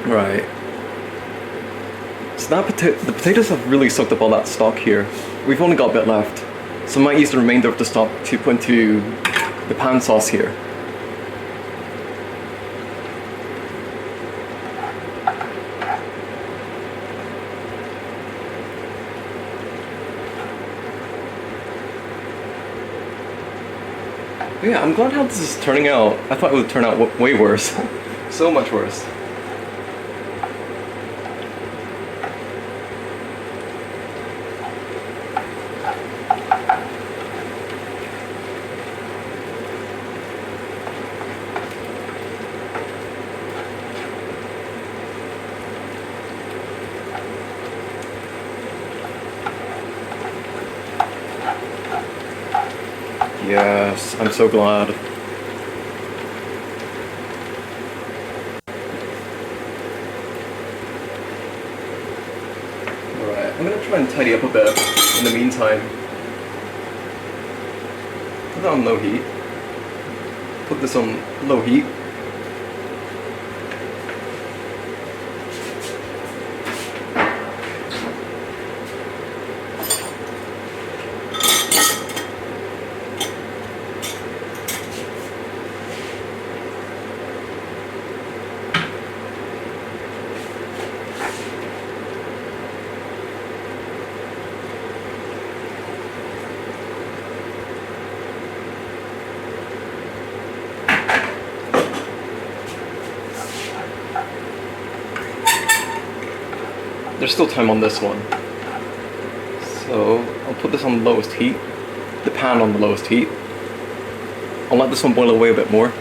Right. So that the potatoes have really soaked up all that stock here. We've only got a bit left, so I might use the remainder of the stock to put into the pan sauce here. But yeah, I'm glad how this is turning out. I thought it would turn out way worse. So much worse. Yes, I'm so glad. Alright, I'm gonna try and tidy up a bit in the meantime. Put that on low heat. Put this on low heat. There's still time on this one. So I'll put this on the lowest heat, the pan on the lowest heat. I'll let this one boil away a bit more.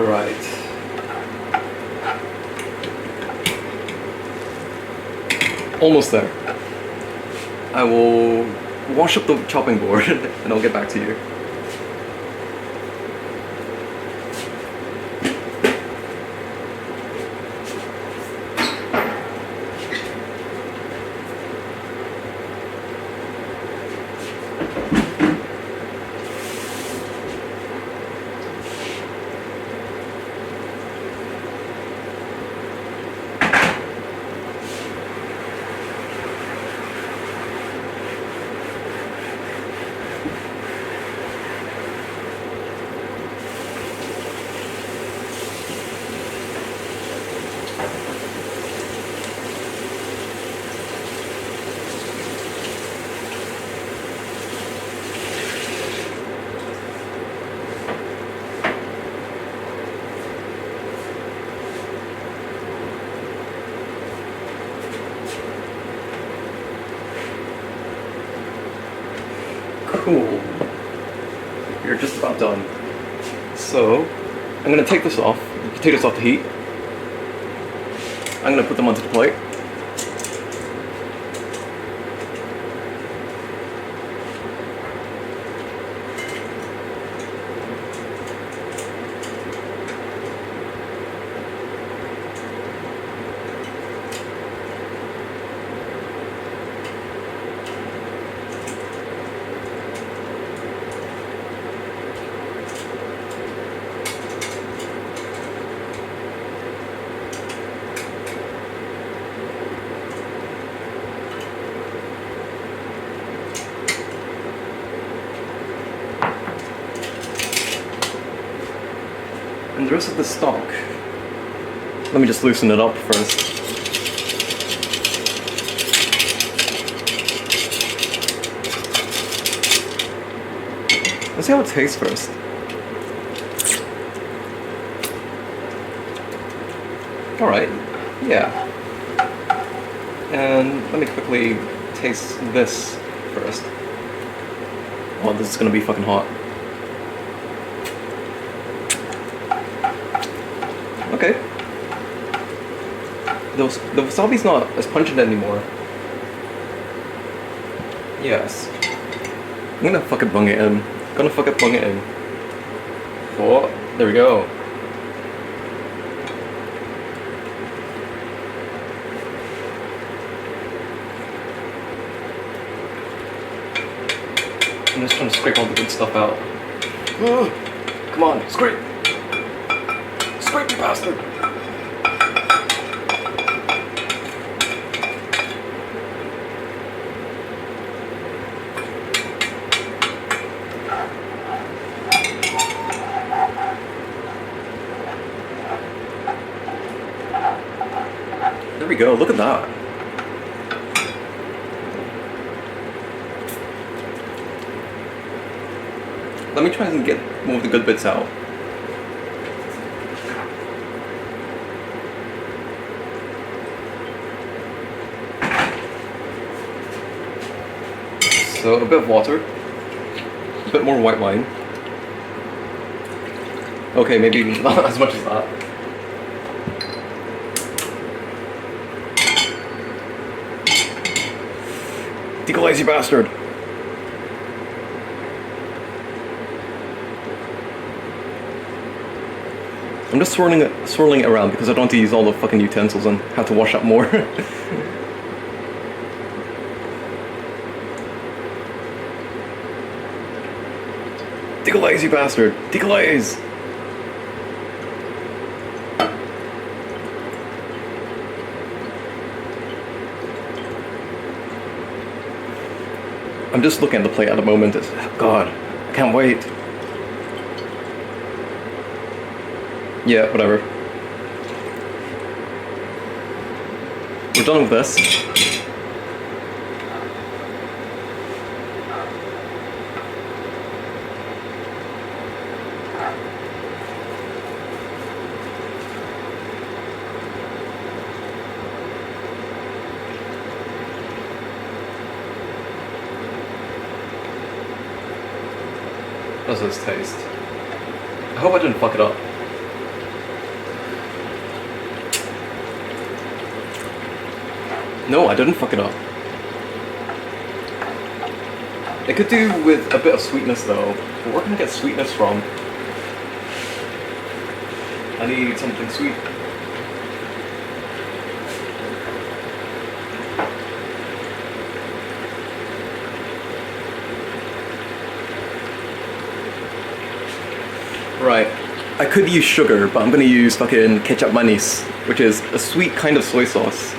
Alright. Almost there. I will wash up the chopping board and I'll get back to you. Cool. You're just about done. So, I'm gonna take this off, the potatoes off the heat. I'm gonna put them onto the plate. And the rest of the stock, let me just loosen it up first. Let's see how it tastes first. Alright, yeah. And let me quickly taste this first. Oh, this is gonna be fucking hot. Okay. The wasabi's not as pungent anymore. Yes. I'm gonna fucking bung it in. Oh, there we go. I'm just trying to scrape all the good stuff out. Come on, scrape! Scrape, you bastard! There we go, look at that. Let me try and get more of the good bits out. So a bit of water, a bit more white wine. Okay, maybe not as much as that. Decollete, you bastard! I'm just swirling it around because I don't want to use all the fucking utensils and have to wash up more. Deglaze, you bastard! Deglaze! I'm just looking at the plate at the moment. God, I can't wait. Yeah, whatever. We're done with this. How does this taste? I hope I didn't fuck it up. No, I didn't fuck it up. It could do with a bit of sweetness though, but where can I get sweetness from? I need something sweet. Right. I could use sugar, but I'm gonna use fucking ketchup manis, which is a sweet kind of soy sauce.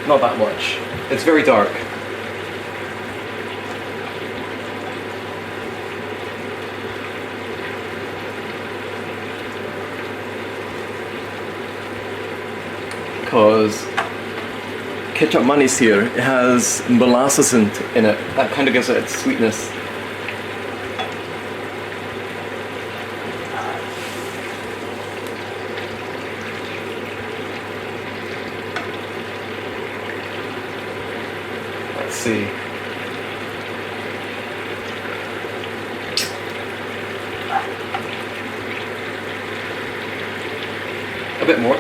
Not that much. It's very dark. Because ketchup manis here, it has molasses in it. That kind of gives it its sweetness. Let's see. A bit more.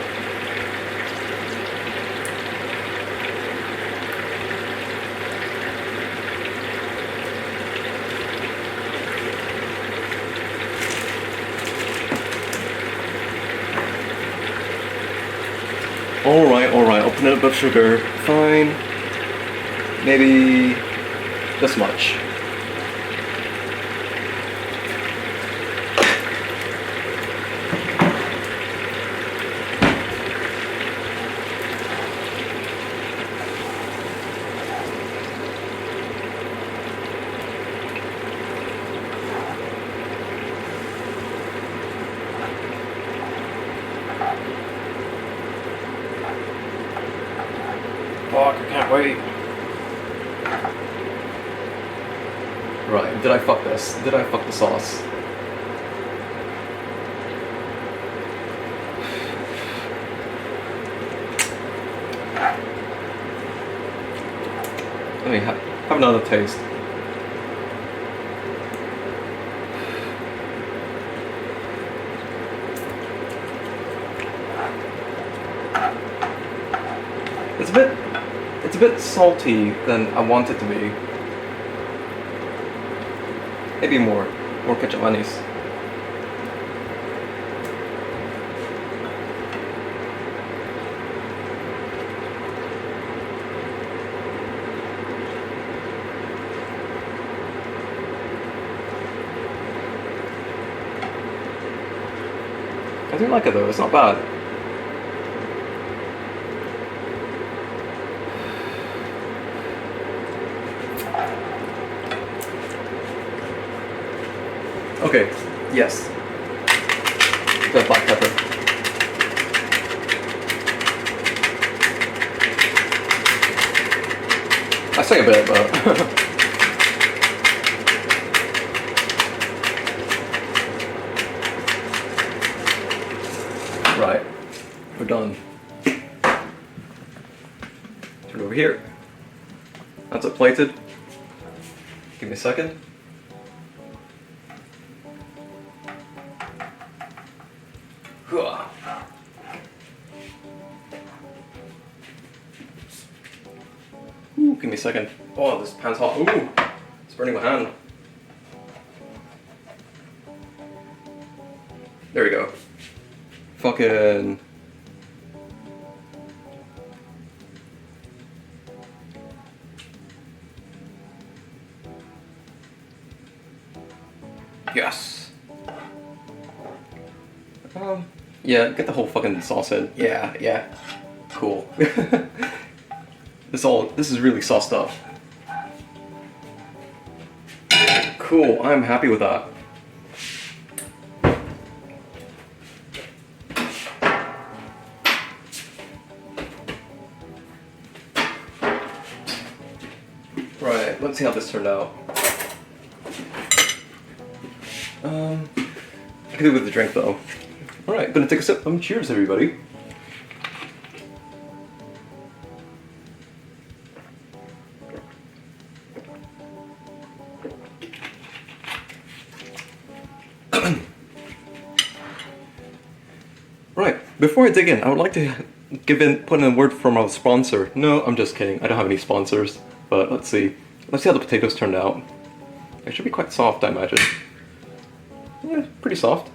Alright, I'll put in a bit of sugar. Fine. Maybe this much. Fuck, I can't wait. Right, did I fuck this? Did I fuck the sauce? Let me have another taste. It's a bit salty than I want it to be. Maybe more ketchup manis. I do like it though, it's not bad. Okay, yes. The black pepper. I say a bit, but right, we're done. Turn it over here. That's it plated. Give me a second. Ooh, give me a second. Oh, this pan's hot. Ooh, it's burning my hand. There we go. Fucking. Yes. Yeah, get the whole fucking sauce in. Yeah. Cool. This is really sauced up. Cool, I'm happy with that. Right, let's see how this turned out. I could do with the drink though. Alright, gonna take a sip. Cheers everybody. Right, Before I dig in, I would like to put in a word from our sponsor. No, I'm just kidding. I don't have any sponsors. But let's see. Let's see how the potatoes turned out. They should be quite soft, I imagine. Yeah, pretty soft.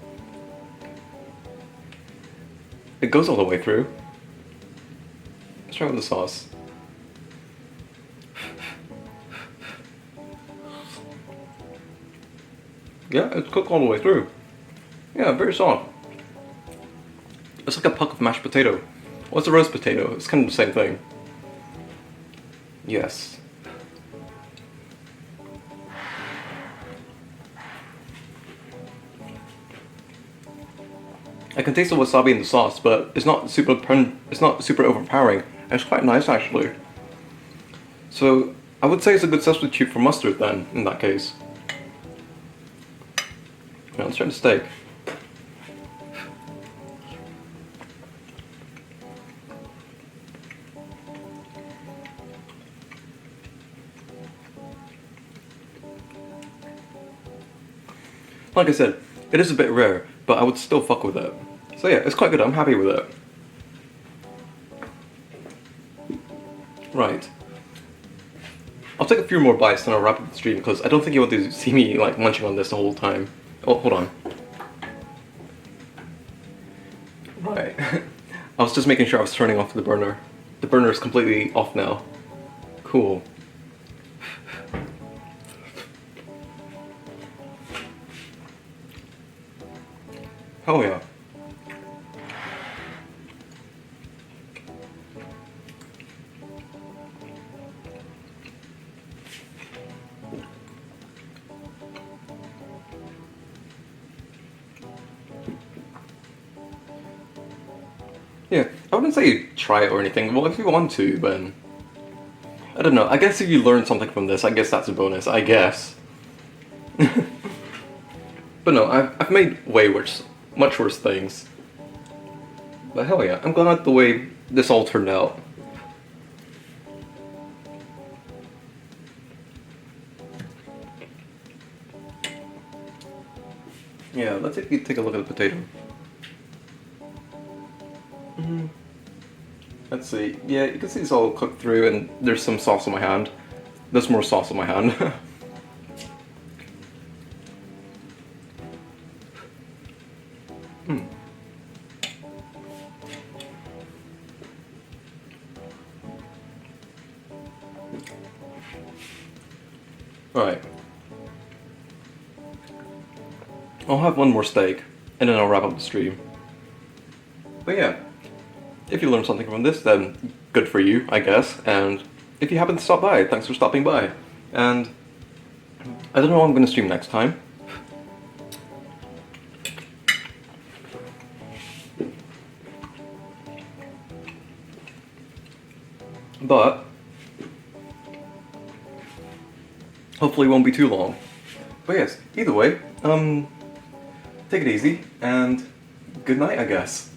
It goes all the way through. Let's try with the sauce. Yeah, it's cooked all the way through. Yeah, very soft. It's like a puck of mashed potato. What's a roast potato? It's kind of the same thing. Yes. I can taste the wasabi in the sauce, but it's not super overpowering. And it's quite nice actually. So I would say it's a good substitute for mustard then, in that case. Now let's try the steak. Like I said, it is a bit rare, but I would still fuck with it. So yeah, it's quite good, I'm happy with it. Right. I'll take a few more bites and I'll wrap up the stream, because I don't think you want to see me like munching on this the whole time. Oh, hold on. Right. I was just making sure I was turning off the burner. The burner is completely off now. Cool. Oh yeah. Yeah, I wouldn't say try it or anything. Well, if you want to, then... I don't know, I guess if you learn something from this, I guess that's a bonus, I guess. But no, I've made much worse things. But hell yeah, I'm glad the way this all turned out. Yeah, let's take a look at the potato. Let's see. Yeah, you can see it's all cooked through, and there's some sauce on my hand. There's more sauce on my hand. Alright. I'll have one more steak, and then I'll wrap up the stream. But yeah, if you learned something from this, then good for you, I guess. And if you happen to stop by, thanks for stopping by. And I don't know what I'm going to stream next time. But hopefully it won't be too long. But yes, either way, take it easy, and good night, I guess.